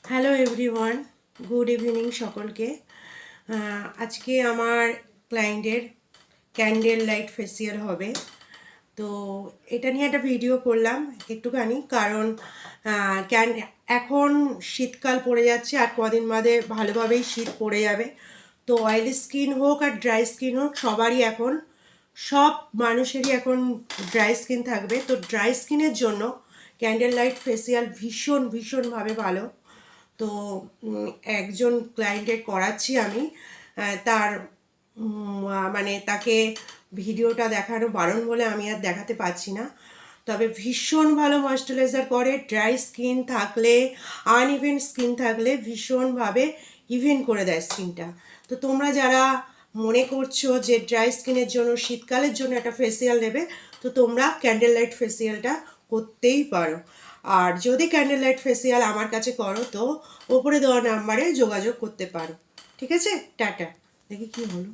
Hello everyone, good evening সকলকে। আজকে আমার ক্লায়েন্টের ক্যান্ডেল লাইট ফেসিয়াল হবে, তো এটা নিয়ে একটা ভিডিও করলাম একটুখানি। কারণ এখন শীতকাল পড়ে যাচ্ছে, আর কদিন বাদে ভালোভাবেই শীত পড়ে যাবে। তো অয়েলি স্কিন হোক আর ড্রাই স্কিন হোক, সবারই এখন, সব মানুষেরই এখন ড্রাই স্কিন থাকবে। তো ড্রাই স্কিনের জন্য ক্যান্ডেল লাইট ফেসিয়াল ভীষণভাবে ভালো। তো একজন ক্লায়েন্টের করাচ্ছি আমি। তার মানে তাকে ভিডিওটা দেখানো বারণ বলে আমি আর দেখাতে পারছি না। তবে ভীষণ ভালো ময়েশ্চারাইজার করে। ড্রাই স্কিন থাকলে, আনইভেন স্কিন থাকলে ভীষণভাবে ইভেন করে দেয় স্কিনটা। তো তোমরা যারা মনে করছো যে ড্রাই স্কিনের জন্য শীতকালের জন্য একটা ফেসিয়াল নেবে, তো তোমরা ক্যান্ডেল লাইট ফেসিয়ালটা করতেই পারো। আর যদি ক্যান্ডেল লাইট ফেসিয়াল আমার কাছে করো, তো ওপরে দেওয়া নাম্বারে যোগাযোগ করতে পারো। ঠিক আছে, টাটা। দেখি কি হলো।